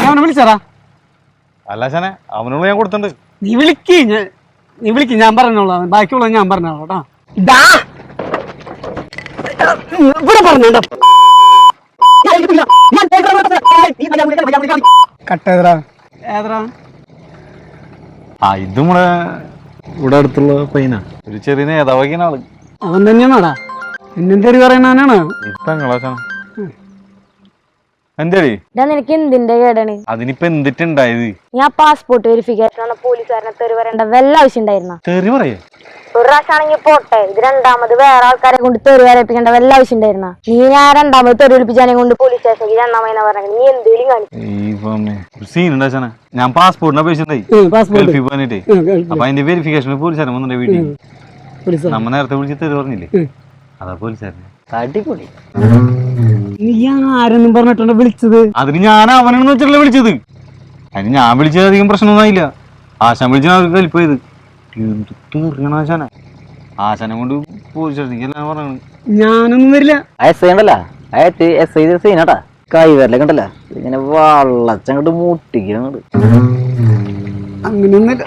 അവനെ വിളിച്ചറാ. അല്ല ആശാനെ, അവനോട് ഞാൻ കൊടുത്തിട്ടുണ്ട്. നീ വിളിക്ക്, ഞാൻ പറഞ്ഞോളാം. ബാക്കിയുള്ളത് ഞാൻ പറഞ്ഞോളാം കേട്ടോ. ഇവിടെ പറഞ്ഞോ കട്ടേതറാ ഏതറാ? ഇത് നമ്മുടെ ഇവിടെ അടുത്തുള്ള പയ്യനാ, ഒരു ചെറിയ നേതാവാക്കിയ ആള്. അവൻ തന്നെയാണോടാ എന്നെന്തേരി പറയണവനാണ്? എന്തേടി നിനക്ക് എന്തിന്റെ കേടാണ്? അതിനിപ്പോ എന്തിട്ടുണ്ടായത്? ഞാൻ പാസ്പോർട്ട് വെരിഫിക്കേഷൻ പോലീസുകാരനെ തെറി പറയേണ്ട വല്ല ആവശ്യം ഉണ്ടായിരുന്ന? തെറി പറയേ? ഒരു പ്രാവശ്യമാണെങ്കിൽ പോട്ടെ, ഇത് രണ്ടാമത് വേറെ ആൾക്കാരെ കൊണ്ട് തെറി വരപ്പിക്കേണ്ട വല്ല ആവശ്യം ഉണ്ടായിരുന്ന? നീ ഞാൻ രണ്ടാമത് തെറി വിളിപ്പിച്ചാനെ കൊണ്ട് പോലീസ് സ്റ്റേഷനിൽ രണ്ടാമതെന്ന് പറഞ്ഞ നീ എന്തേലും കാണിച്ചു? സീനുണ്ടാ. ഞാൻ പാസ്പോർട്ടിനെ അപേക്ഷിച്ചിട്ടുണ്ടായി ഗൾഫിൽ പോകാനായിട്ടേ. അപ്പൊ അതിന്റെ വെരിഫിക്കേഷൻ പോലീസുകാരൻ വന്നിട്ട് വീട്ടിൽ നമ്മ നേരത്തെ വിളിച്ച് തെറി പറഞ്ഞില്ലേ, അതാ പോലീസുകാരനെ. അടിപൊളി. നീ ആരെന്നും പറഞ്ഞിട്ടുണ്ടോ വിളിച്ചത്? അതിന് ഞാൻ അവനാണെന്ന് വെച്ചിട്ടല്ലേ വിളിച്ചത്. അതിന് ഞാൻ വിളിച്ചത് അധികം പ്രശ്നമൊന്നും ആയില്ല. ആശാൻ വിളിച്ചാൽ അവർക്ക് കലിപ്പോയത്. ആശാന ആശാനെ കൊണ്ട് പോലീസെല്ലാം പറയണ. ഞാനൊന്നും വരില്ല. കൈ വരലൊക്കെ ഉണ്ടല്ലോ ഇങ്ങനെ വള്ളച്ചങ്ങോട്ട് മുട്ടിക്കങ്ങോട്ട്. അങ്ങനെയൊന്നുമില്ല.